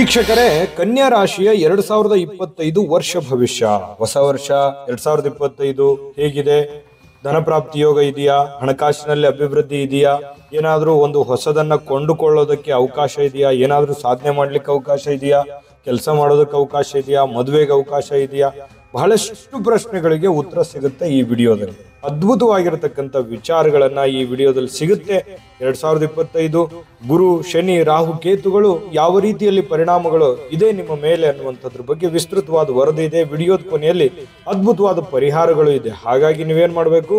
ವೀಕ್ಷಕರೇ, ಕನ್ಯಾ ರಾಶಿಯ 2025 ವರ್ಷ ಭವಿಷ್ಯ. ಹೊಸ ವರ್ಷ 2025 ಹೇಗಿದೆ? ಧನ ಪ್ರಾಪ್ತಿ ಯೋಗ ಇದೆಯಾ? ಹಣಕಾಸಿನಲ್ಲಿ ಅಭಿವೃದ್ಧಿ ಇದೆಯಾ? ಏನಾದರೂ ಒಂದು ಹೊಸದನ್ನ ಕೊಂಡುಕೊಳ್ಳೋದಕ್ಕೆ ಅವಕಾಶ ಇದೆಯಾ? ಏನಾದರೂ ಸಾಧನೆ ಮಾಡ್ಲಿಕ್ಕೆ ಅವಕಾಶ ಇದೆಯಾ? ಕೆಲಸ ಮಾಡೋದಕ್ಕೆ ಅವಕಾಶ ಇದೆಯಾ? ಮದುವೆಗೆ ಅವಕಾಶ ಇದೆಯಾ? ಬಹಳಷ್ಟು ಪ್ರಶ್ನೆಗಳಿಗೆ ಉತ್ತರ ಸಿಗುತ್ತೆ ಈ ವಿಡಿಯೋದಲ್ಲಿ. ಅದ್ಭುತವಾಗಿರತಕ್ಕಂಥ ವಿಚಾರಗಳನ್ನ ಈ ವಿಡಿಯೋದಲ್ಲಿ ಸಿಗುತ್ತೆ. 2025 ಗುರು, ಶನಿ, ರಾಹು, ಕೇತುಗಳು ಯಾವ ರೀತಿಯಲ್ಲಿ ಪರಿಣಾಮಗಳು ಇದೆ ನಿಮ್ಮ ಮೇಲೆ ಅನ್ನುವಂಥದ್ರ ಬಗ್ಗೆ ವಿಸ್ತೃತವಾದ ವರದಿ ಇದೆ. ವಿಡಿಯೋದ ಕೊನೆಯಲ್ಲಿ ಅದ್ಭುತವಾದ ಪರಿಹಾರಗಳು ಇದೆ. ಹಾಗಾಗಿ ನೀವೇನ್ ಮಾಡಬೇಕು,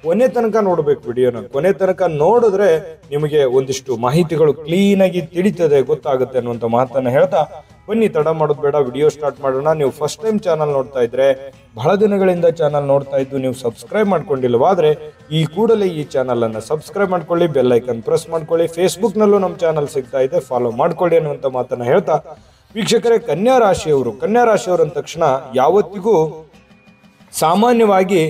ಕೊನೆ ತನಕ ನೋಡ್ಬೇಕು. ವಿಡಿಯೋನ ಕೊನೆ ತನಕ ನೋಡಿದ್ರೆ ನಿಮಗೆ ಒಂದಿಷ್ಟು ಮಾಹಿತಿಗಳು ಕ್ಲೀನ್ ಆಗಿ ತಿಳಿತದೆ, ಗೊತ್ತಾಗುತ್ತೆ ಅನ್ನುವಂಥ ಮಾತನ್ನ ಹೇಳ್ತಾ ಬನ್ನಿ, ತಡ ಮಾಡೋದು ಬೇಡ, ವಿಡಿಯೋ ಸ್ಟಾರ್ಟ್ ಮಾಡೋಣ. ನೀವು ಫಸ್ಟ್ ಟೈಮ್ ಚಾನಲ್ ನೋಡ್ತಾ ಇದ್ರೆ, ಬಹಳ ದಿನಗಳಿಂದ ಚಾನಲ್ ನೋಡ್ತಾ ಇದ್ದು ನೀವು ಸಬ್ಸ್ಕ್ರೈಬ್ ಮಾಡ್ಕೊಂಡಿಲ್ಲವಾದ್ರೆ ಈ ಕೂಡಲೇ ಈ ಚಾನಲ್ ಅನ್ನ ಸಬ್ಸ್ಕ್ರೈಬ್ ಮಾಡ್ಕೊಳ್ಳಿ, ಬೆಲ್ ಐಕನ್ ಪ್ರೆಸ್ ಮಾಡ್ಕೊಳ್ಳಿ. ಫೇಸ್ಬುಕ್ ನಲ್ಲೂ ನಮ್ಮ ಚಾನಲ್ ಸಿಗ್ತಾ ಇದೆ, ಫಾಲೋ ಮಾಡ್ಕೊಳ್ಳಿ ಅನ್ನುವಂಥ ಮಾತನ್ನ ಹೇಳ್ತಾ, ವೀಕ್ಷಕರೇ, ಕನ್ಯಾ ರಾಶಿಯವರು ಅಂದ ತಕ್ಷಣ ಯಾವತ್ತಿಗೂ ಸಾಮಾನ್ಯವಾಗಿ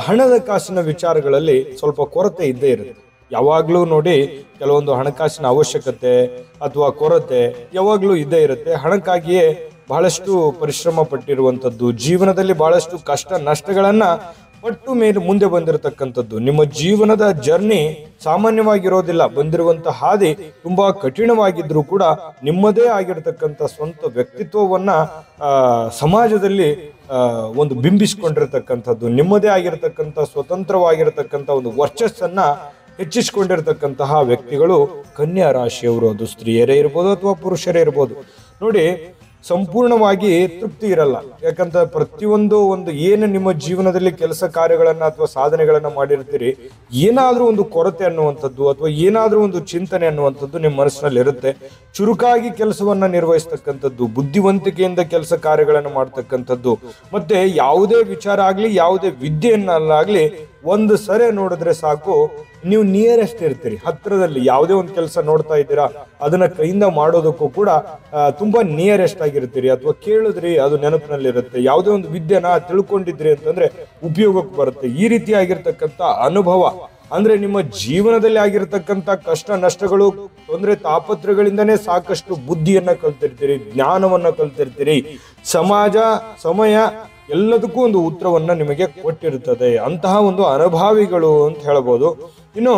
ಹಣದ ಕಾಸಿನ ವಿಚಾರಗಳಲ್ಲಿ ಸ್ವಲ್ಪ ಕೊರತೆ ಇದ್ದೇ ಇರುತ್ತೆ. ಯಾವಾಗ್ಲೂ ನೋಡಿ, ಕೆಲವೊಂದು ಹಣಕಾಸಿನ ಅವಶ್ಯಕತೆ ಅಥವಾ ಕೊರತೆ ಯಾವಾಗ್ಲೂ ಇದ್ದೇ ಇರುತ್ತೆ. ಹಣಕ್ಕಾಗಿಯೇ ಬಹಳಷ್ಟು ಪರಿಶ್ರಮ ಪಟ್ಟಿರುವಂಥದ್ದು, ಜೀವನದಲ್ಲಿ ಬಹಳಷ್ಟು ಕಷ್ಟ ನಷ್ಟಗಳನ್ನ ಪಟ್ಟು ಮೇಲೆ ಮುಂದೆ ಬಂದಿರತಕ್ಕಂಥದ್ದು. ನಿಮ್ಮ ಜೀವನದ ಜರ್ನಿ ಸಾಮಾನ್ಯವಾಗಿರೋದಿಲ್ಲ. ಬಂದಿರುವಂತ ಹಾದಿ ತುಂಬಾ ಕಠಿಣವಾಗಿದ್ರು ಕೂಡ ನಿಮ್ಮದೇ ಆಗಿರತಕ್ಕಂಥ ಸ್ವಂತ ವ್ಯಕ್ತಿತ್ವವನ್ನ ಸಮಾಜದಲ್ಲಿ ಒಂದು ಬಿಂಬಿಸಿಕೊಂಡಿರತಕ್ಕಂಥದ್ದು, ನಿಮ್ಮದೇ ಆಗಿರತಕ್ಕಂಥ ಸ್ವತಂತ್ರವಾಗಿರತಕ್ಕಂಥ ಒಂದು ವರ್ಚಸ್ಸನ್ನ ಹೆಚ್ಚಿಸಿಕೊಂಡಿರತಕ್ಕಂತಹ ವ್ಯಕ್ತಿಗಳು ಕನ್ಯಾ ರಾಶಿಯವರು. ಅದು ಸ್ತ್ರೀಯರೇ ಇರ್ಬೋದು ಅಥವಾ ಪುರುಷರೇ ಇರ್ಬೋದು. ನೋಡಿ, ಸಂಪೂರ್ಣವಾಗಿ ತೃಪ್ತಿ ಇರಲ್ಲ. ಯಾಕಂತ ಪ್ರತಿಯೊಂದು ಏನು ನಿಮ್ಮ ಜೀವನದಲ್ಲಿ ಕೆಲಸ ಕಾರ್ಯಗಳನ್ನ ಅಥವಾ ಸಾಧನೆಗಳನ್ನ ಮಾಡಿರ್ತೀರಿ, ಏನಾದ್ರೂ ಒಂದು ಕೊರತೆ ಅನ್ನುವಂಥದ್ದು ಅಥವಾ ಏನಾದ್ರೂ ಒಂದು ಚಿಂತನೆ ಅನ್ನುವಂಥದ್ದು ನಿಮ್ಮ ಮನಸ್ಸಿನಲ್ಲಿ ಇರುತ್ತೆ. ಚುರುಕಾಗಿ ಕೆಲಸವನ್ನ ನಿರ್ವಹಿಸ್ತಕ್ಕಂಥದ್ದು, ಬುದ್ಧಿವಂತಿಕೆಯಿಂದ ಕೆಲಸ ಕಾರ್ಯಗಳನ್ನು ಮಾಡ್ತಕ್ಕಂಥದ್ದು, ಮತ್ತೆ ಯಾವುದೇ ವಿಚಾರ ಆಗ್ಲಿ, ಯಾವುದೇ ವಿದ್ಯೆಯನ್ನಾಗ್ಲಿ ಒಂದು ಸರಿ ನೋಡಿದ್ರೆ ಸಾಕು, ನೀವು ನಿಯರೆಸ್ಟ್ ಇರ್ತೀರಿ, ಹತ್ತಿರದಲ್ಲಿ. ಯಾವುದೇ ಒಂದು ಕೆಲಸ ನೋಡ್ತಾ ಇದ್ದೀರಾ, ಅದನ್ನ ಕೈಯಿಂದ ಮಾಡೋದಕ್ಕೂ ಕೂಡ ತುಂಬಾ ನಿಯರೆಸ್ಟ್ ಆಗಿರ್ತೀರಿ. ಅಥವಾ ಕೇಳಿದ್ರಿ, ಅದು ನೆನಪಿನಲ್ಲಿರುತ್ತೆ. ಯಾವುದೇ ಒಂದು ವಿದ್ಯೆನ ತಿಳ್ಕೊಂಡಿದ್ರಿ ಅಂತಂದ್ರೆ ಉಪಯೋಗಕ್ಕೆ ಬರುತ್ತೆ. ಈ ರೀತಿ ಆಗಿರ್ತಕ್ಕಂಥ ಅನುಭವ ಅಂದ್ರೆ ನಿಮ್ಮ ಜೀವನದಲ್ಲಿ ಆಗಿರತಕ್ಕಂಥ ಕಷ್ಟ ನಷ್ಟಗಳು, ತೊಂದರೆ ತಾಪತ್ರಗಳಿಂದನೇ ಸಾಕಷ್ಟು ಬುದ್ಧಿಯನ್ನ ಕಲ್ತಿರ್ತೀರಿ, ಜ್ಞಾನವನ್ನ ಕಲ್ತಿರ್ತೀರಿ. ಸಮಾಜ, ಸಮಯ ಎಲ್ಲದಕ್ಕೂ ಒಂದು ಉತ್ತರವನ್ನ ನಿಮಗೆ ಕೊಟ್ಟಿರುತ್ತದೆ. ಅಂತಹ ಒಂದು ಅನುಭಾವಿಗಳು ಅಂತ ಹೇಳ್ಬೋದು. ಇನ್ನು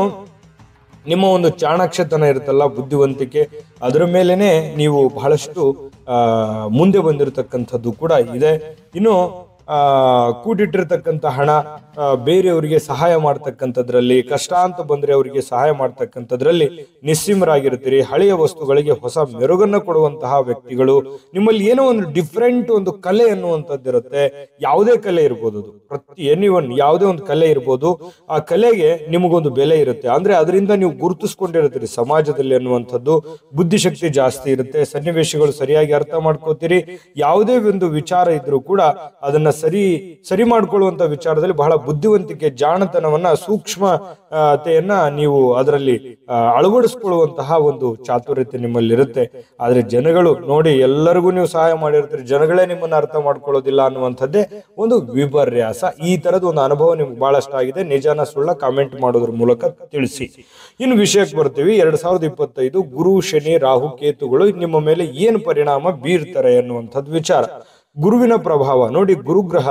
ನಿಮ್ಮ ಒಂದು ಚಾಣಾಕ್ಷತನ ಇರುತ್ತಲ್ಲ, ಬುದ್ಧಿವಂತಿಕೆ, ಅದರ ಮೇಲೆನೆ ನೀವು ಬಹಳಷ್ಟು ಮುಂದೆ ಬಂದಿರತಕ್ಕಂಥದ್ದು ಕೂಡ ಇದೆ. ಇನ್ನು ಕೂಡಿಟ್ಟಿರ್ತಕ್ಕಂಥ ಹಣ ಬೇರೆಯವರಿಗೆ ಸಹಾಯ ಮಾಡ್ತಕ್ಕಂಥದ್ರಲ್ಲಿ, ಕಷ್ಟ ಅಂತ ಬಂದ್ರೆ ಅವರಿಗೆ ಸಹಾಯ ಮಾಡ್ತಕ್ಕಂಥದ್ರಲ್ಲಿ ನಿಸ್ಸೀಮರಾಗಿರ್ತೀರಿ. ಹಳೆಯ ವಸ್ತುಗಳಿಗೆ ಹೊಸ ಮೆರುಗನ್ನ ಕೊಡುವಂತಹ ವ್ಯಕ್ತಿಗಳು. ನಿಮ್ಮಲ್ಲಿ ಏನೋ ಒಂದು ಡಿಫ್ರೆಂಟ್ ಒಂದು ಕಲೆ ಅನ್ನುವಂಥದ್ದಿರುತ್ತೆ. ಯಾವುದೇ ಕಲೆ ಇರ್ಬೋದು, ಅದು ಯಾವುದೇ ಒಂದು ಕಲೆ ಇರ್ಬೋದು. ಆ ಕಲೆಗೆ ನಿಮಗೊಂದು ಬೆಲೆ ಇರುತ್ತೆ. ಅಂದ್ರೆ ಅದರಿಂದ ನೀವು ಗುರುತಿಸ್ಕೊಂಡಿರ್ತೀರಿ ಸಮಾಜದಲ್ಲಿ ಅನ್ನುವಂಥದ್ದು. ಬುದ್ಧಿಶಕ್ತಿ ಜಾಸ್ತಿ ಇರುತ್ತೆ. ಸನ್ನಿವೇಶಗಳು ಸರಿಯಾಗಿ ಅರ್ಥ ಮಾಡ್ಕೋತೀರಿ. ಯಾವುದೇ ಒಂದು ವಿಚಾರ ಇದ್ರೂ ಕೂಡ ಅದನ್ನ ಸರಿ ಮಾಡ್ಕೊಳ್ಳುವಂತ ವಿಚಾರದಲ್ಲಿ ಬಹಳ ಬುದ್ಧಿವಂತಿಕೆ, ಜಾಣತನವನ್ನ, ಸೂಕ್ಷ್ಮತೆಯನ್ನ ನೀವು ಅದರಲ್ಲಿ ಅಳವಡಿಸ್ಕೊಳ್ಳುವಂತಹ ಒಂದು ಚಾತುರ್ಯತೆ ನಿಮ್ಮಲ್ಲಿ ಇರುತ್ತೆ. ಆದ್ರೆ ಜನಗಳು ನೋಡಿ, ಎಲ್ಲರಿಗೂ ನೀವು ಸಹಾಯ ಮಾಡಿರ್ತೀರಿ, ಜನಗಳೇ ನಿಮ್ಮನ್ನ ಅರ್ಥ ಮಾಡ್ಕೊಳ್ಳೋದಿಲ್ಲ ಅನ್ನುವಂಥದ್ದೇ ಒಂದು ವಿಪರ್ಯಾಸ. ಈ ತರದ ಒಂದು ಅನುಭವ ನಿಮ್ಗೆ ಬಹಳಷ್ಟು ಆಗಿದೆ. ನಿಜಾನ ಸುಳ್ಳ ಕಾಮೆಂಟ್ ಮಾಡೋದ್ರ ಮೂಲಕ ತಿಳಿಸಿ. ಇನ್ನು ವಿಷಯಕ್ಕೆ ಬರ್ತೀವಿ. 2025 ಗುರು, ಶನಿ, ರಾಹು, ಕೇತುಗಳು ನಿಮ್ಮ ಮೇಲೆ ಏನು ಪರಿಣಾಮ ಬೀರ್ತಾರೆ ಅನ್ನುವಂಥದ್ದು ವಿಚಾರ. ಗುರುವಿನ ಪ್ರಭಾವ ನೋಡಿ, ಗುರುಗ್ರಹ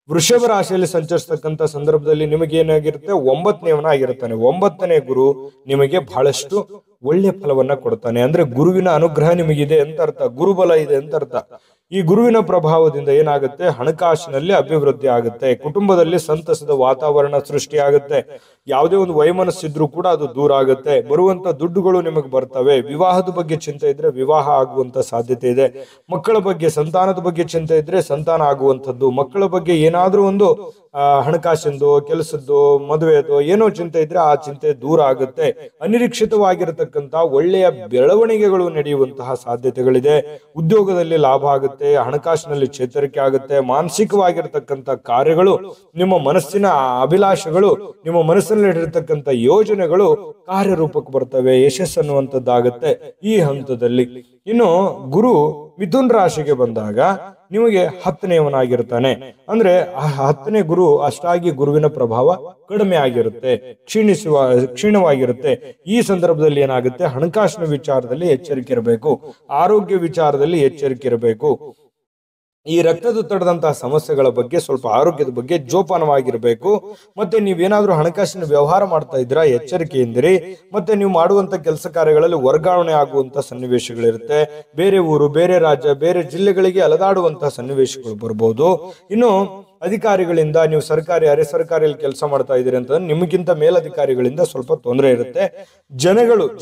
ವೃಷಭ ರಾಶಿಯಲ್ಲಿ ಸಂಚರಿಸತಕ್ಕಂಥ ಸಂದರ್ಭದಲ್ಲಿ ನಿಮಗೆ ಏನಾಗಿರುತ್ತೆ, 9ನೇವನ ಆಗಿರ್ತಾನೆ. 9ನೇ ಗುರು ನಿಮಗೆ ಬಹಳಷ್ಟು ಒಳ್ಳೆ ಫಲವನ್ನ ಕೊಡ್ತಾನೆ. ಅಂದ್ರೆ ಗುರುವಿನ ಅನುಗ್ರಹ ನಿಮಗಿದೆ ಅಂತ ಅರ್ಥ, ಗುರುಬಲ ಇದೆ ಅಂತ ಅರ್ಥ. ಈ ಗುರುವಿನ ಪ್ರಭಾವದಿಂದ ಏನಾಗುತ್ತೆ, ಹಣಕಾಸಿನಲ್ಲಿ ಅಭಿವೃದ್ಧಿ ಆಗುತ್ತೆ, ಕುಟುಂಬದಲ್ಲಿ ಸಂತಸದ ವಾತಾವರಣ ಸೃಷ್ಟಿ ಆಗುತ್ತೆ. ಯಾವುದೇ ಒಂದು ವೈಮನಸ್ಸಿದ್ರೂ ಕೂಡ ಅದು ದೂರ ಆಗುತ್ತೆ. ಬರುವಂತ ದುಡ್ಡುಗಳು ನಿಮಗೆ ಬರ್ತವೆ. ವಿವಾಹದ ಬಗ್ಗೆ ಚಿಂತೆ ಇದ್ರೆ ವಿವಾಹ ಆಗುವಂತ ಸಾಧ್ಯತೆ ಇದೆ. ಮಕ್ಕಳ ಬಗ್ಗೆ, ಸಂತಾನದ ಬಗ್ಗೆ ಚಿಂತೆ ಇದ್ರೆ ಸಂತಾನ ಆಗುವಂಥದ್ದು. ಮಕ್ಕಳ ಬಗ್ಗೆ ಏನಾದ್ರೂ ಒಂದು ಹಣಕಾಸಿಂದು, ಕೆಲಸದ್ದು, ಮದುವೆದು ಏನೋ ಚಿಂತೆ ಇದ್ರೆ ಆ ಚಿಂತೆ ದೂರ ಆಗುತ್ತೆ. ಅನಿರೀಕ್ಷಿತವಾಗಿರತಕ್ಕಂತ ಒಳ್ಳೆಯ ಬೆಳವಣಿಗೆಗಳು ನಡೆಯುವಂತಹ ಸಾಧ್ಯತೆಗಳಿದೆ. ಉದ್ಯೋಗದಲ್ಲಿ ಲಾಭ ಆಗುತ್ತೆ, ಹಣಕಾಸಿನಲ್ಲಿ ಚೇತರಿಕೆ ಆಗುತ್ತೆ. ಮಾನಸಿಕವಾಗಿರತಕ್ಕಂಥ ಕಾರ್ಯಗಳು, ನಿಮ್ಮ ಮನಸ್ಸಿನ ಅಭಿಲಾಷೆಗಳು, ನಿಮ್ಮ ಮನಸ್ಸಿನಲ್ಲಿ ಇಟ್ಟಿರ್ತಕ್ಕಂಥ ಯೋಜನೆಗಳು ಕಾರ್ಯರೂಪಕ್ಕೆ ಬರ್ತವೆ. ಯಶಸ್ಸನ್ನುವಂಥದ್ದಾಗುತ್ತೆ ಈ ಹಂತದಲ್ಲಿ. ಇನ್ನು ಗುರು ಮಿಥುನ್ ರಾಶಿಗೆ ಬಂದಾಗ ನಿಮಗೆ 10ನೇಯವನಾಗಿರ್ತಾನೆ. ಅಂದ್ರೆ 10ನೇ ಗುರು ಅಷ್ಟಾಗಿ ಗುರುವಿನ ಪ್ರಭಾವ ಕಡಿಮೆ ಆಗಿರುತ್ತೆ, ಕ್ಷೀಣವಾಗಿರುತ್ತೆ. ಈ ಸಂದರ್ಭದಲ್ಲಿ ಏನಾಗುತ್ತೆ, ಹಣಕಾಸಿನ ವಿಚಾರದಲ್ಲಿ ಎಚ್ಚರಿಕೆ ಇರಬೇಕು, ಆರೋಗ್ಯ ವಿಚಾರದಲ್ಲಿ ಎಚ್ಚರಿಕೆ ಇರಬೇಕು. ಈ ರಕ್ತದೊತ್ತಡದಂತಹ ಸಮಸ್ಯೆಗಳ ಬಗ್ಗೆ, ಸ್ವಲ್ಪ ಆರೋಗ್ಯದ ಬಗ್ಗೆ ಜೋಪಾನವಾಗಿರ್ಬೇಕು. ಮತ್ತೆ ನೀವೇನಾದ್ರೂ ಹಣಕಾಸಿನ ವ್ಯವಹಾರ ಮಾಡ್ತಾ ಇದ್ದೀರಾ, ಎಚ್ಚರಿಕೆಯಿಂದಿರಿ. ಮತ್ತೆ ನೀವು ಮಾಡುವಂತ ಕೆಲಸ ಕಾರ್ಯಗಳಲ್ಲಿ ವರ್ಗಾವಣೆ ಆಗುವಂತ ಸನ್ನಿವೇಶಗಳಿರುತ್ತೆ. ಬೇರೆ ಊರು, ಬೇರೆ ರಾಜ್ಯ, ಬೇರೆ ಜಿಲ್ಲೆಗಳಿಗೆ ಅಲದಾಡುವಂತಹ ಸನ್ನಿವೇಶಗಳು ಬರಬಹುದು. ಇನ್ನು ಅಧಿಕಾರಿಗಳಿಂದ, ನೀವು ಸರ್ಕಾರಿ ಅರೆ ಸರ್ಕಾರಿಯಲ್ಲಿ ಕೆಲಸ ಮಾಡ್ತಾ ಇದ್ದೀರಿ ಅಂತ ನಿಮಗಿಂತ ಮೇಲಧಿಕಾರಿಗಳಿಂದ ಸ್ವಲ್ಪ ತೊಂದರೆ ಇರುತ್ತೆ.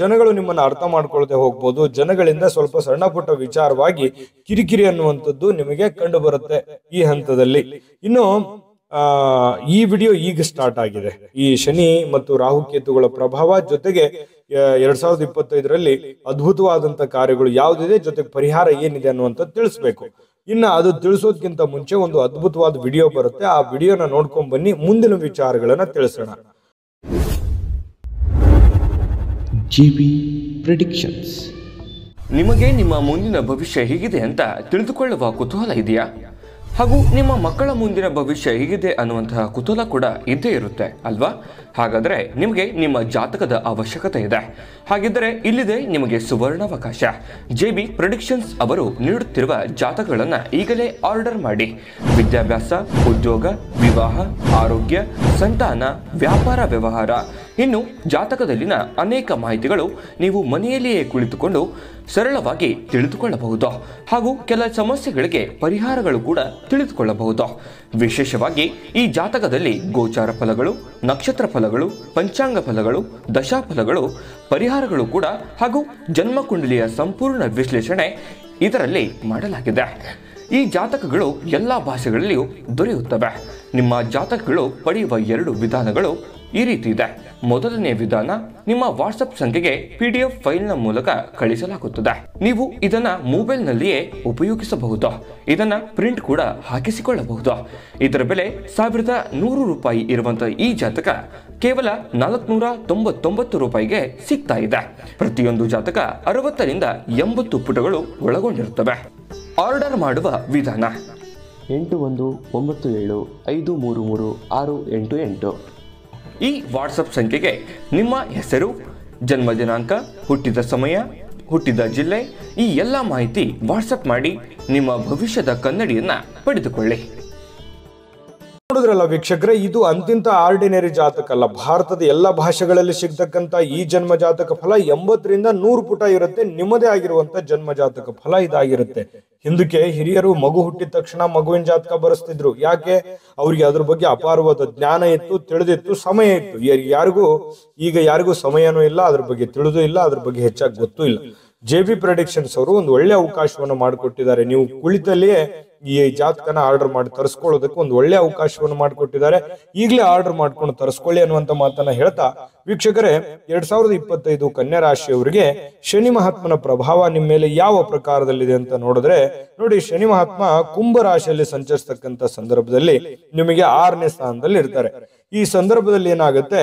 ಜನಗಳು ನಿಮ್ಮನ್ನ ಅರ್ಥ ಮಾಡ್ಕೊಳ್ದೆ ಹೋಗ್ಬೋದು. ಜನಗಳಿಂದ ಸ್ವಲ್ಪ ಸಣ್ಣ ಪುಟ್ಟ ವಿಚಾರವಾಗಿ ಕಿರಿಕಿರಿ ಅನ್ನುವಂಥದ್ದು ನಿಮಗೆ ಕಂಡು ಬರುತ್ತೆ ಈ ಹಂತದಲ್ಲಿ. ಇನ್ನು ಈ ವಿಡಿಯೋ ಈಗ ಸ್ಟಾರ್ಟ್ ಆಗಿದೆ. ಈ ಶನಿ ಮತ್ತು ರಾಹುಕೇತುಗಳ ಪ್ರಭಾವ ಜೊತೆಗೆ 2025ರಲ್ಲಿ ಅದ್ಭುತವಾದಂತ ಕಾರ್ಯಗಳು ಯಾವುದಿದೆ, ಜೊತೆಗೆ ಪರಿಹಾರ ಏನಿದೆ ಅನ್ನುವಂಥದ್ದು ತಿಳಿಸ್ಬೇಕು. ಇನ್ನು ಅದು ತಿಳಿಸೋದಕ್ಕಿಂತ ಮುಂಚೆ ಒಂದು ಅದ್ಭುತವಾದ ವಿಡಿಯೋ ಬರುತ್ತೆ, ಆ ವಿಡಿಯೋನ ನೋಡ್ಕೊಂಡ್ ಬನ್ನಿ, ಮುಂದಿನ ವಿಚಾರಗಳನ್ನ ತಿಳಿಸೋಣ. GB predictions. ನಿಮಗೆ ನಿಮ್ಮ ಮುಂದಿನ ಭವಿಷ್ಯ ಹೇಗಿದೆ ಅಂತ ತಿಳಿದುಕೊಳ್ಳುವ ಕುತೂಹಲ ಇದೆಯಾ? ಹಾಗೂ ನಿಮ್ಮ ಮಕ್ಕಳ ಮುಂದಿನ ಭವಿಷ್ಯ ಹೇಗಿದೆ ಅನ್ನುವಂತಹ ಕುತೂಹಲ ಕೂಡ ಇದ್ದೇ ಇರುತ್ತೆ ಅಲ್ವಾ? ಹಾಗಾದರೆ ನಿಮಗೆ ನಿಮ್ಮ ಜಾತಕದ ಅವಶ್ಯಕತೆ ಇದೆ. ಹಾಗಿದ್ದರೆ ಇಲ್ಲಿದೆ ನಿಮಗೆ ಸುವರ್ಣಾವಕಾಶ. JB ಪ್ರೆಡಿಕ್ಷನ್ಸ್ ಅವರು ನೀಡುತ್ತಿರುವ ಜಾತಕಗಳನ್ನು ಈಗಲೇ ಆರ್ಡರ್ ಮಾಡಿ. ವಿದ್ಯಾಭ್ಯಾಸ, ಉದ್ಯೋಗ, ವಿವಾಹ, ಆರೋಗ್ಯ, ಸಂತಾನ, ವ್ಯಾಪಾರ ವ್ಯವಹಾರ, ಇನ್ನು ಜಾತಕದಲ್ಲಿನ ಅನೇಕ ಮಾಹಿತಿಗಳು ನೀವು ಮನೆಯಲ್ಲಿಯೇ ಕುಳಿತುಕೊಂಡು ಸರಳವಾಗಿ ತಿಳಿದುಕೊಳ್ಳಬಹುದು. ಹಾಗೂ ಕೆಲ ಸಮಸ್ಯೆಗಳಿಗೆ ಪರಿಹಾರಗಳು ಕೂಡ ತಿಳಿದುಕೊಳ್ಳಬಹುದು. ವಿಶೇಷವಾಗಿ ಈ ಜಾತಕದಲ್ಲಿ ಗೋಚಾರ ಫಲಗಳು, ನಕ್ಷತ್ರ ಫಲಗಳು, ಪಂಚಾಂಗ ಫಲಗಳು, ದಶಾಫಲಗಳು, ಪರಿಹಾರಗಳು ಕೂಡ ಹಾಗೂ ಜನ್ಮಕುಂಡಲಿಯ ಸಂಪೂರ್ಣ ವಿಶ್ಲೇಷಣೆ ಇದರಲ್ಲಿ ಮಾಡಲಾಗಿದೆ. ಈ ಜಾತಕಗಳು ಎಲ್ಲ ಭಾಷೆಗಳಲ್ಲಿಯೂ ದೊರೆಯುತ್ತವೆ. ನಿಮ್ಮ ಜಾತಕಗಳು ಪಡೆಯುವ 2 ವಿಧಾನಗಳು ಈ ರೀತಿ ಇದೆ. ಮೊದಲನೇ ವಿಧಾನ, ನಿಮ್ಮ ವಾಟ್ಸಪ್ ಸಂಖ್ಯೆಗೆ PDF ಫೈಲ್ನ ಮೂಲಕ ಕಳಿಸಲಾಗುತ್ತದೆ. ನೀವು ಇದನ್ನ ಮೊಬೈಲ್ನಲ್ಲಿಯೇ ಉಪಯೋಗಿಸಬಹುದು. ಇದನ್ನ ಪ್ರಿಂಟ್ ಕೂಡ ಹಾಕಿಸಿಕೊಳ್ಳಬಹುದು. ಇದರ ಬೆಲೆ 1100 ರೂಪಾಯಿ ಇರುವಂತಹ ಈ ಜಾತಕ ಕೇವಲ 499 ರೂಪಾಯಿಗೆ ಸಿಗ್ತಾ ಇದೆ. ಪ್ರತಿಯೊಂದು ಜಾತಕ 60ರಿಂದ 80 ಪುಟಗಳು ಒಳಗೊಂಡಿರುತ್ತವೆ. ಆರ್ಡರ್ ಮಾಡುವ ವಿಧಾನ: 8197533688. ಈ ವಾಟ್ಸಪ್ ಸಂಖ್ಯೆಗೆ ನಿಮ್ಮ ಹೆಸರು, ಜನ್ಮ ದಿನಾಂಕ, ಹುಟ್ಟಿದ ಸಮಯ, ಹುಟ್ಟಿದ ಜಿಲ್ಲೆ, ಈ ಎಲ್ಲ ಮಾಹಿತಿ ವಾಟ್ಸಪ್ ಮಾಡಿ ನಿಮ್ಮ ಭವಿಷ್ಯದ ಕನ್ನಡಿಯನ್ನ ಪಡೆದುಕೊಳ್ಳಿ. ನೋಡಿದ್ರಲ್ಲ ವೀಕ್ಷಕರೇ, ಇದು ಅಂತಿಂತ ಆರ್ಡಿನರಿ ಜಾತಕ ಅಲ್ಲ. ಭಾರತದ ಎಲ್ಲ ಭಾಷೆಗಳಲ್ಲಿ ಸಿಗ್ತಕ್ಕಂತ ಈ ಜನ್ಮ ಜಾತಕ ಫಲ 80ರಿಂದ 100 ಪುಟ ಇರುತ್ತೆ. ನಿಮ್ಮದೇ ಆಗಿರುವಂತ ಜನ್ಮ ಜಾತಕ ಫಲ ಇದಾಗಿರುತ್ತೆ. ಹಿಂದಕ್ಕೆ ಹಿರಿಯರು ಮಗು ಹುಟ್ಟಿದ ತಕ್ಷಣ ಮಗುವಿನ ಜಾತಕ ಬರೆಸ್ತಿದ್ರು. ಯಾಕೆ? ಅವ್ರಿಗೆ ಅದ್ರ ಬಗ್ಗೆ ಅಪಾರವಾದ ಜ್ಞಾನ ಇತ್ತು, ತಿಳಿದಿತ್ತು, ಸಮಯ ಇತ್ತು. ಯಾರಿಗೂ ಸಮಯನೂ ಇಲ್ಲ, ಅದ್ರ ಬಗ್ಗೆ ತಿಳಿದು ಇಲ್ಲ, ಅದ್ರ ಬಗ್ಗೆ ಹೆಚ್ಚಾಗಿ ಗೊತ್ತೂ ಇಲ್ಲ. JB ಪ್ರೆಡಿಕ್ಷನ್ಸ್ ಅವರು ಒಂದು ಒಳ್ಳೆ ಅವಕಾಶವನ್ನು ಮಾಡಿಕೊಟ್ಟಿದ್ದಾರೆ. ನೀವು ಕುಳಿತಲ್ಲಿಯೇ ಈ ಜಾತಕನ ಆರ್ಡರ್ ಮಾಡಿ ತರಿಸ್ಕೊಳ್ಳೋದಕ್ಕೆ ಒಂದು ಒಳ್ಳೆ ಅವಕಾಶವನ್ನು ಮಾಡಿಕೊಟ್ಟಿದ್ದಾರೆ. ಈಗಲೇ ಆರ್ಡರ್ ಮಾಡ್ಕೊಂಡು ತರಿಸ್ಕೊಳ್ಳಿ ಅನ್ನುವಂತ ಮಾತನ್ನ ಹೇಳ್ತಾ, ವೀಕ್ಷಕರೇ, 2025 ಕನ್ಯಾ ರಾಶಿಯವರಿಗೆ ಶನಿ ಮಹಾತ್ಮನ ಪ್ರಭಾವ ನಿಮ್ಮ ಮೇಲೆ ಯಾವ ಪ್ರಕಾರದಲ್ಲಿದೆ ಅಂತ ನೋಡಿದ್ರೆ, ನೋಡಿ, ಶನಿ ಮಹಾತ್ಮ ಕುಂಭ ರಾಶಿಯಲ್ಲಿ ಸಂಚರಿಸತಕ್ಕಂತ ಸಂದರ್ಭದಲ್ಲಿ ನಿಮಗೆ 6ನೇ ಸ್ಥಾನದಲ್ಲಿ ಇರ್ತಾರೆ. ಈ ಸಂದರ್ಭದಲ್ಲಿ ಏನಾಗುತ್ತೆ,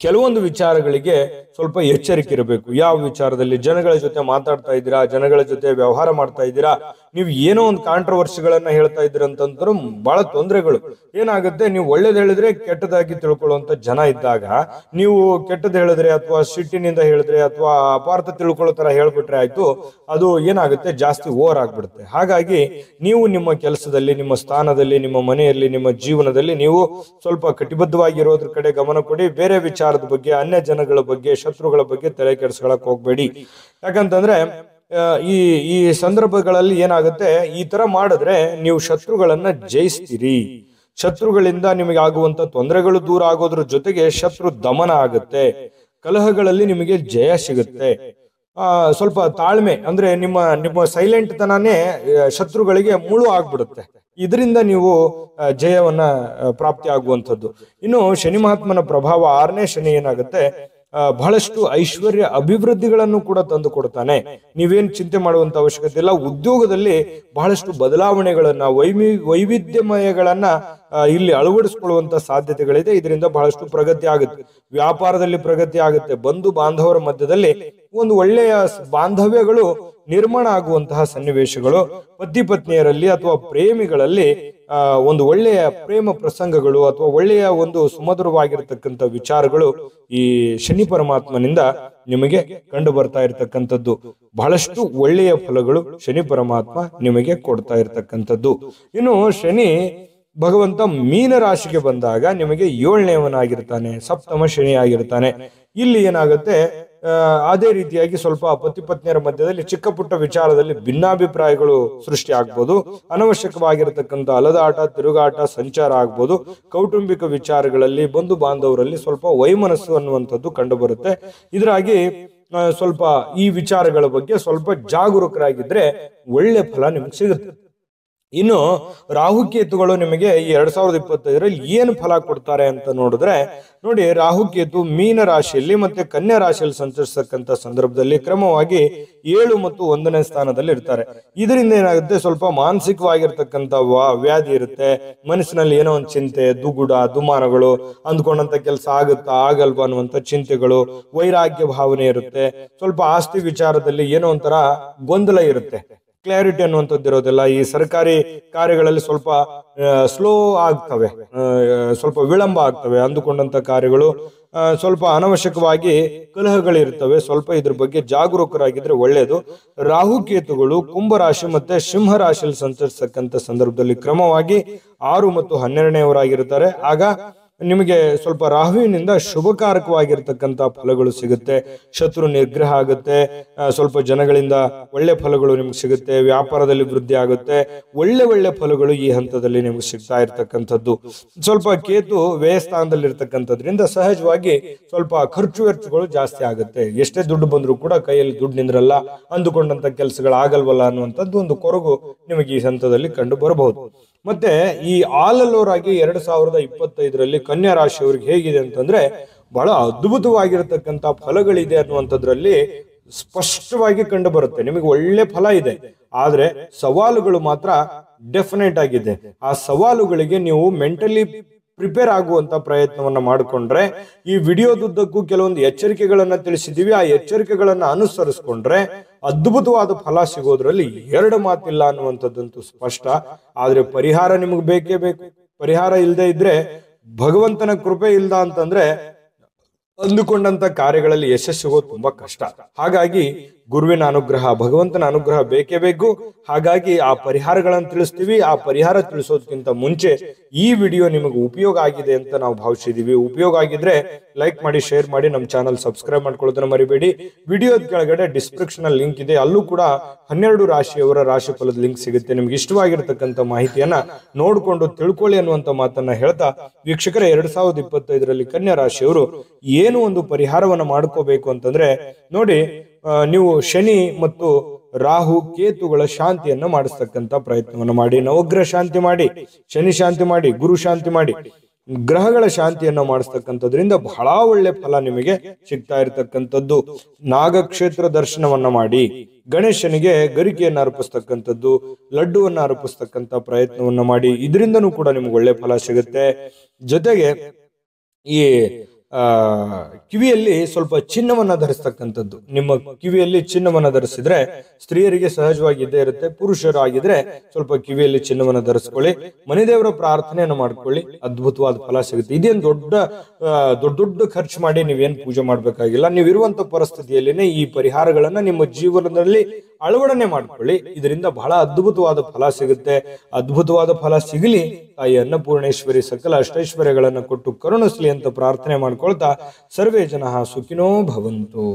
ಕೆಲವೊಂದು ವಿಚಾರಗಳಿಗೆ ಸ್ವಲ್ಪ ಎಚ್ಚರಿಕೆ ಇರಬೇಕು. ಯಾವ ವಿಚಾರದಲ್ಲಿ? ಜನಗಳ ಜೊತೆ ಮಾತಾಡ್ತಾ ಇದ್ದೀರಾ, ಜನಗಳ ಜೊತೆ ವ್ಯವಹಾರ ಮಾಡ್ತಾ ಇದ್ದೀರಾ, ನೀವು ಏನೋ ಒಂದು ಕಾಂಟ್ರವರ್ಸಿಗಳನ್ನ ಹೇಳ್ತಾ ಇದ್ದೀರ ಅಂತಂದ್ರೂ ಬಹಳ ತೊಂದರೆಗಳು. ಏನಾಗುತ್ತೆ, ನೀವು ಒಳ್ಳೇದು ಹೇಳಿದ್ರೆ ಕೆಟ್ಟದಾಗಿ ತಿಳ್ಕೊಳ್ಳುವಂತ ಜನ ಇದ್ದಾಗ, ನೀವು ಕೆಟ್ಟದ್ ಹೇಳಿದ್ರೆ ಅಥವಾ ಸಿಟ್ಟಿನಿಂದ ಹೇಳಿದ್ರೆ ಅಥವಾ ಅಪಾರ್ಥ ತಿಳ್ಕೊಳ್ಳೋ ತರ ಹೇಳ್ಬಿಟ್ರೆ ಆಯ್ತು, ಅದು ಏನಾಗುತ್ತೆ, ಜಾಸ್ತಿ ಓವರ್ ಆಗ್ಬಿಡುತ್ತೆ. ಹಾಗಾಗಿ ನೀವು ನಿಮ್ಮ ಕೆಲಸದಲ್ಲಿ, ನಿಮ್ಮ ಸ್ಥಾನದಲ್ಲಿ, ನಿಮ್ಮ ಮನೆಯಲ್ಲಿ, ನಿಮ್ಮ ಜೀವನದಲ್ಲಿ ನೀವು ಸ್ವಲ್ಪ ಕಟಿಬದ್ಧವಾಗಿರೋದ್ರ ಕಡೆ ಗಮನ ಕೊಡಿ. ಬೇರೆ ವಿಚಾರದ ಬಗ್ಗೆ, ಅನ್ಯ ಜನಗಳ ಬಗ್ಗೆ, ಶತ್ರುಗಳ ಬಗ್ಗೆ ತಲೆ ಕೆಡಿಸ್ಕೊಳಕ್ ಹೋಗ್ಬೇಡಿ. ಯಾಕಂತಂದ್ರೆ ಈ ಸಂದರ್ಭಗಳಲ್ಲಿ ಏನಾಗುತ್ತೆ, ಈ ತರ ಮಾಡಿದ್ರೆ ನೀವು ಶತ್ರುಗಳನ್ನ ಜಯಿಸ್ತೀರಿ. ಶತ್ರುಗಳಿಂದ ನಿಮಗೆ ಆಗುವಂತ ತೊಂದರೆಗಳು ದೂರ ಆಗೋದ್ರ ಜೊತೆಗೆ ಶತ್ರು ದಮನ ಆಗುತ್ತೆ. ಕಲಹಗಳಲ್ಲಿ ನಿಮಗೆ ಜಯ ಸಿಗುತ್ತೆ. ಸ್ವಲ್ಪ ತಾಳ್ಮೆ, ಅಂದ್ರೆ ನಿಮ್ಮ ಸೈಲೆಂಟ್ ತನಾನೇ ಶತ್ರುಗಳಿಗೆ ಮುಳು ಆಗ್ಬಿಡುತ್ತೆ. ಇದರಿಂದ ನೀವು ಜಯವನ್ನ ಪ್ರಾಪ್ತಿ ಆಗುವಂಥದ್ದು. ಇನ್ನು ಶನಿ ಮಹಾತ್ಮನ ಪ್ರಭಾವ 6ನೇ ಶನಿ ಏನಾಗುತ್ತೆ, ಬಹಳಷ್ಟು ಐಶ್ವರ್ಯ ಅಭಿವೃದ್ಧಿಗಳನ್ನು ಕೂಡ ತಂದು ಕೊಡ್ತಾನೆ. ನೀವೇನ್ ಚಿಂತೆ ಮಾಡುವಂತ ಅವಶ್ಯಕತೆ ಇಲ್ಲ. ಉದ್ಯೋಗದಲ್ಲಿ ಬಹಳಷ್ಟು ಬದಲಾವಣೆಗಳನ್ನ, ವೈವಿಧ್ಯಮಯಗಳನ್ನ ಇಲ್ಲಿ ಅಳವಡಿಸಿಕೊಳ್ಳುವಂತ ಸಾಧ್ಯತೆಗಳಿದೆ. ಇದರಿಂದ ಬಹಳಷ್ಟು ಪ್ರಗತಿ ಆಗುತ್ತೆ. ವ್ಯಾಪಾರದಲ್ಲಿ ಪ್ರಗತಿ ಆಗುತ್ತೆ. ಬಂಧು ಬಾಂಧವರ ಮಧ್ಯದಲ್ಲಿ ಒಂದು ಒಳ್ಳೆಯ ಬಾಂಧವ್ಯಗಳು ನಿರ್ಮಾಣ ಆಗುವಂತಹ ಸನ್ನಿವೇಶಗಳು, ಪತಿ ಪತ್ನಿಯರಲ್ಲಿ ಅಥವಾ ಪ್ರೇಮಿಗಳಲ್ಲಿ ಒಂದು ಒಳ್ಳೆಯ ಪ್ರೇಮ ಪ್ರಸಂಗಗಳು ಅಥವಾ ಒಳ್ಳೆಯ ಒಂದು ಸುಮಧುರವಾಗಿರ್ತಕ್ಕಂಥ ವಿಚಾರಗಳು ಈ ಶನಿ ಪರಮಾತ್ಮನಿಂದ ನಿಮಗೆ ಕಂಡು ಬರ್ತಾ ಇರತಕ್ಕಂಥದ್ದು. ಬಹಳಷ್ಟು ಒಳ್ಳೆಯ ಫಲಗಳು ಶನಿ ಪರಮಾತ್ಮ ನಿಮಗೆ ಕೊಡ್ತಾ ಇರತಕ್ಕಂಥದ್ದು. ಇನ್ನು ಶನಿ ಭಗವಂತ ಮೀನ ರಾಶಿಗೆ ಬಂದಾಗ ನಿಮಗೆ 7ನೇವನಾಗಿರ್ತಾನೆ, ಸಪ್ತಮ ಶನಿ ಆಗಿರ್ತಾನೆ. ಇಲ್ಲಿ ಏನಾಗುತ್ತೆ, ಅದೇ ರೀತಿಯಾಗಿ ಸ್ವಲ್ಪ ಪತಿ ಪತ್ನಿಯರ ಮಧ್ಯದಲ್ಲಿ ಚಿಕ್ಕ ಪುಟ್ಟ ವಿಚಾರದಲ್ಲಿ ಭಿನ್ನಾಭಿಪ್ರಾಯಗಳು ಸೃಷ್ಟಿ ಆಗ್ಬೋದು, ಅನವಶ್ಯಕವಾಗಿರತಕ್ಕಂಥ ಅಲದಾಟ ತಿರುಗಾಟ ಸಂಚಾರ ಆಗ್ಬೋದು, ಕೌಟುಂಬಿಕ ವಿಚಾರಗಳಲ್ಲಿ ಬಂಧು ಬಾಂಧವರಲ್ಲಿ ಸ್ವಲ್ಪ ವೈಮನಸ್ಸು ಅನ್ನುವಂಥದ್ದು ಕಂಡು ಬರುತ್ತೆ. ಇದರಾಗಿ ಸ್ವಲ್ಪ ಈ ವಿಚಾರಗಳ ಬಗ್ಗೆ ಸ್ವಲ್ಪ ಜಾಗರೂಕರಾಗಿದ್ರೆ ಒಳ್ಳೆ ಫಲ ನಿಮ್ಗೆ ಸಿಗುತ್ತೆ. ಇನ್ನು ರಾಹುಕೇತುಗಳು ನಿಮಗೆ ಈ 2025ರಲ್ಲಿ ಏನು ಫಲ ಕೊಡ್ತಾರೆ ಅಂತ ನೋಡಿದ್ರೆ, ನೋಡಿ, ರಾಹುಕೇತು ಮೀನ ರಾಶಿಯಲ್ಲಿ ಮತ್ತೆ ಕನ್ಯಾ ರಾಶಿಯಲ್ಲಿ ಸಂಚರಿಸತಕ್ಕಂಥ ಸಂದರ್ಭದಲ್ಲಿ ಕ್ರಮವಾಗಿ 7 ಮತ್ತು 1ನೇ ಸ್ಥಾನದಲ್ಲಿ ಇರ್ತಾರೆ. ಇದರಿಂದ ಏನಾಗುತ್ತೆ, ಸ್ವಲ್ಪ ಮಾನಸಿಕವಾಗಿರ್ತಕ್ಕಂಥ ವ್ಯಾಧಿ ಇರುತ್ತೆ, ಮನಸ್ಸಿನಲ್ಲಿ ಏನೋ ಒಂದು ಚಿಂತೆ, ದುಗುಡ ದುಮಾನಗಳು, ಅಂದ್ಕೊಂಡಂತ ಕೆಲಸ ಆಗುತ್ತಾ ಆಗಲ್ವಾ ಅನ್ನುವಂಥ ಚಿಂತೆಗಳು, ವೈರಾಗ್ಯ ಭಾವನೆ ಇರುತ್ತೆ, ಸ್ವಲ್ಪ ಆಸ್ತಿ ವಿಚಾರದಲ್ಲಿ ಏನೋ ಒಂಥರ ಗೊಂದಲ ಇರುತ್ತೆ, ಕ್ಲಾರಿಟಿ ಅನ್ನುವಂಥದ್ದು ಇರೋದಿಲ್ಲ. ಈ ಸರ್ಕಾರಿ ಕಾರ್ಯಗಳಲ್ಲಿ ಸ್ವಲ್ಪ ಸ್ಲೋ ಆಗ್ತವೆ, ಸ್ವಲ್ಪ ವಿಳಂಬ ಆಗ್ತವೆ, ಅಂದುಕೊಂಡಂತ ಕಾರ್ಯಗಳು ಸ್ವಲ್ಪ ಅನವಶ್ಯಕವಾಗಿ ಕಲಹಗಳಿರ್ತವೆ. ಸ್ವಲ್ಪ ಇದ್ರ ಬಗ್ಗೆ ಜಾಗರೂಕರಾಗಿದ್ರೆ ಒಳ್ಳೆಯದು. ರಾಹುಕೇತುಗಳು ಕುಂಭರಾಶಿ ಮತ್ತೆ ಸಿಂಹ ರಾಶಿಯಲ್ಲಿ ಸಂಚರಿಸತಕ್ಕಂಥ ಸಂದರ್ಭದಲ್ಲಿ ಕ್ರಮವಾಗಿ 6 ಮತ್ತು 12ನೇವರಾಗಿರ್ತಾರೆ. ಆಗ ನಿಮಗೆ ಸ್ವಲ್ಪ ರಾಹುವಿನಿಂದ ಶುಭಕಾರಕವಾಗಿರ್ತಕ್ಕಂಥ ಫಲಗಳು ಸಿಗುತ್ತೆ, ಶತ್ರು ನಿಗ್ರಹ ಆಗುತ್ತೆ, ಸ್ವಲ್ಪ ಜನಗಳಿಂದ ಒಳ್ಳೆ ಫಲಗಳು ನಿಮ್ಗೆ ಸಿಗುತ್ತೆ, ವ್ಯಾಪಾರದಲ್ಲಿ ವೃದ್ಧಿ ಆಗುತ್ತೆ, ಒಳ್ಳೆ ಫಲಗಳು ಈ ಹಂತದಲ್ಲಿ ನಿಮ್ಗೆ ಸಿಗ್ತಾ ಇರ್ತಕ್ಕಂಥದ್ದು. ಸ್ವಲ್ಪ ಕೇತು ವ್ಯಯಸ್ಥಾನದಲ್ಲಿ ಇರ್ತಕ್ಕಂಥದ್ರಿಂದ ಸಹಜವಾಗಿ ಸ್ವಲ್ಪ ಖರ್ಚು ವೆಚ್ಚಗಳು ಜಾಸ್ತಿ ಆಗುತ್ತೆ. ಎಷ್ಟೇ ದುಡ್ಡು ಬಂದ್ರೂ ಕೂಡ ಕೈಯಲ್ಲಿ ದುಡ್ಡು ನಿಂದ್ರಲ್ಲ, ಅಂದುಕೊಂಡಂತ ಕೆಲಸಗಳು ಆಗಲ್ವಲ್ಲ ಅನ್ನುವಂಥದ್ದು ಒಂದು ಕೊರಗು ನಿಮಗೆ ಈ ಹಂತದಲ್ಲಿ ಕಂಡು ಬರಬಹುದು. ಮತ್ತೆ ಈ ಆಲಲ್ಲೋರಾಗಿ 2025ರಲ್ಲಿ ಕನ್ಯಾ ರಾಶಿಯವರಿಗೆ ಹೇಗಿದೆ ಅಂತಂದ್ರೆ, ಬಹಳ ಅದ್ಭುತವಾಗಿರತಕ್ಕಂತ ಫಲಗಳಿದೆ ಅನ್ನುವಂಥದ್ರಲ್ಲಿ ಸ್ಪಷ್ಟವಾಗಿ ಕಂಡು ಬರುತ್ತೆ. ನಿಮಗೆ ಒಳ್ಳೆ ಫಲ ಇದೆ, ಆದ್ರೆ ಸವಾಲುಗಳು ಮಾತ್ರ ಡೆಫಿನೆಟ್ ಆಗಿದೆ. ಆ ಸವಾಲುಗಳಿಗೆ ನೀವು ಮೆಂಟಲಿ ಪ್ರಿಪೇರ್ ಆಗುವಂತ ಪ್ರಯತ್ನವನ್ನ ಮಾಡಿಕೊಂಡ್ರೆ, ಈ ವಿಡಿಯೋದುದ್ದಕ್ಕೂ ಕೆಲವೊಂದು ಎಚ್ಚರಿಕೆಗಳನ್ನ ತಿಳಿಸಿದೀವಿ, ಆ ಎಚ್ಚರಿಕೆಗಳನ್ನ ಅನುಸರಿಸ್ಕೊಂಡ್ರೆ ಅದ್ಭುತವಾದ ಫಲ ಸಿಗೋದ್ರಲ್ಲಿ 2 ಮಾತಿಲ್ಲ ಅನ್ನುವಂಥದ್ದಂತೂ ಸ್ಪಷ್ಟ. ಆದ್ರೆ ಪರಿಹಾರ ನಿಮಗೆ ಬೇಕೇ ಬೇಕು. ಪರಿಹಾರ ಇಲ್ಲದೆ ಇದ್ರೆ, ಭಗವಂತನ ಕೃಪೆ ಇಲ್ದ ಅಂತಂದ್ರೆ ಅಂದುಕೊಂಡಂತ ಕಾರ್ಯಗಳಲ್ಲಿ ಯಶಸ್ಸು ಸಿಗೋದು ತುಂಬಾ ಕಷ್ಟ. ಹಾಗಾಗಿ ಗುರುವಿನ ಅನುಗ್ರಹ, ಭಗವಂತನ ಅನುಗ್ರಹ ಬೇಕೇ ಬೇಕು. ಹಾಗಾಗಿ ಆ ಪರಿಹಾರಗಳನ್ನು ತಿಳಿಸ್ತೀವಿ. ಆ ಪರಿಹಾರ ತಿಳಿಸೋದಕ್ಕಿಂತ ಮುಂಚೆ ಈ ವಿಡಿಯೋ ನಿಮಗೆ ಉಪಯೋಗ ಆಗಿದೆ ಅಂತ ನಾವು ಭಾವಿಸಿದೀವಿ. ಉಪಯೋಗ ಆಗಿದ್ರೆ ಲೈಕ್ ಮಾಡಿ, ಶೇರ್ ಮಾಡಿ, ನಮ್ಮ ಚಾನಲ್ ಸಬ್ಸ್ಕ್ರೈಬ್ ಮಾಡ್ಕೊಳ್ಳೋದನ್ನ ಮರಿಬೇಡಿ. ವಿಡಿಯೋದ ಕೆಳಗಡೆ ಡಿಸ್ಕ್ರಿಪ್ಷನ್ ಅಲ್ಲಿ ಲಿಂಕ್ ಇದೆ, ಅಲ್ಲೂ ಕೂಡ 12 ರಾಶಿಯವರ ರಾಶಿ ಫಲದ ಲಿಂಕ್ ಸಿಗುತ್ತೆ. ನಿಮ್ಗೆ ಇಷ್ಟವಾಗಿರ್ತಕ್ಕಂಥ ಮಾಹಿತಿಯನ್ನ ನೋಡ್ಕೊಂಡು ತಿಳ್ಕೊಳ್ಳಿ ಅನ್ನುವಂತ ಮಾತನ್ನ ಹೇಳ್ತಾ, ವೀಕ್ಷಕರೇ, 2025ರಲ್ಲಿ ಕನ್ಯಾ ರಾಶಿಯವರು ಏನು ಒಂದು ಪರಿಹಾರವನ್ನ ಮಾಡ್ಕೋಬೇಕು ಅಂತಂದ್ರೆ, ನೋಡಿ, ನೀವು ಶನಿ ಮತ್ತು ರಾಹು ಕೇತುಗಳ ಶಾಂತಿಯನ್ನ ಮಾಡಿಸ್ತಕ್ಕಂಥ ಪ್ರಯತ್ನವನ್ನು ಮಾಡಿ. ನವಗ್ರಹ ಶಾಂತಿ ಮಾಡಿ, ಶನಿ ಶಾಂತಿ ಮಾಡಿ, ಗುರು ಶಾಂತಿ ಮಾಡಿ, ಗ್ರಹಗಳ ಶಾಂತಿಯನ್ನ ಮಾಡಿಸ್ತಕ್ಕಂಥದ್ರಿಂದ ಬಹಳ ಒಳ್ಳೆ ಫಲ ನಿಮಗೆ ಸಿಗ್ತಾ ಇರತಕ್ಕಂಥದ್ದು. ನಾಗಕ್ಷೇತ್ರ ದರ್ಶನವನ್ನ ಮಾಡಿ, ಗಣೇಶನಿಗೆ ಗರಿಕೆಯನ್ನ ಅರ್ಪಿಸ್ತಕ್ಕಂಥದ್ದು, ಲಡ್ಡುವನ್ನ ಅರ್ಪಿಸ್ತಕ್ಕಂಥ ಪ್ರಯತ್ನವನ್ನ ಮಾಡಿ. ಇದರಿಂದನೂ ಕೂಡ ನಿಮ್ಗೆ ಒಳ್ಳೆ ಫಲ ಸಿಗುತ್ತೆ. ಜೊತೆಗೆ ಈ ಕಿವಿಯಲ್ಲಿ ಸ್ವಲ್ಪ ಚಿನ್ನವನ್ನ ಧರಿಸ್ತಕ್ಕಂಥದ್ದು. ನಿಮ್ಮ ಕಿವಿಯಲ್ಲಿ ಚಿನ್ನವನ್ನ ಧರಿಸಿದ್ರೆ ಸ್ತ್ರೀಯರಿಗೆ ಸಹಜವಾಗಿ ಇದ್ದೇ ಇರುತ್ತೆ. ಪುರುಷರಾಗಿದ್ರೆ ಸ್ವಲ್ಪ ಕಿವಿಯಲ್ಲಿ ಚಿನ್ನವನ್ನ ಧರಿಸ್ಕೊಳ್ಳಿ, ಮನೆದೇವರ ಪ್ರಾರ್ಥನೆಯನ್ನು ಮಾಡ್ಕೊಳ್ಳಿ, ಅದ್ಭುತವಾದ ಫಲ ಸಿಗುತ್ತೆ. ಇದೇನು ದೊಡ್ಡ ಖರ್ಚು ಮಾಡಿ ನೀವೇನ್ ಪೂಜೆ ಮಾಡ್ಬೇಕಾಗಿಲ್ಲ. ನೀವು ಇರುವಂತ ಪರಿಸ್ಥಿತಿಯಲ್ಲಿನೇ ಈ ಪರಿಹಾರಗಳನ್ನ ನಿಮ್ಮ ಜೀವನದಲ್ಲಿ ಅಳವಡನೆ ಮಾಡ್ಕೊಳ್ಳಿ. ಇದರಿಂದ ಬಹಳ ಅದ್ಭುತವಾದ ಫಲ ಸಿಗುತ್ತೆ. ಅದ್ಭುತವಾದ ಫಲ ಸಿಗಲಿ, ತಾಯಿ ಅನ್ನಪೂರ್ಣೇಶ್ವರಿ ಸಕಲ ಅಷ್ಟೈಶ್ವರ್ಯಗಳನ್ನು ಕೊಟ್ಟು ಕರುಣಿಸ್ಲಿ ಅಂತ ಪ್ರಾರ್ಥನೆ ಮಾಡ್ಕೊಳ್ತಾ, ಸರ್ವೇ ಜನಃ ಸುಖಿನೋ ಭವಂತು.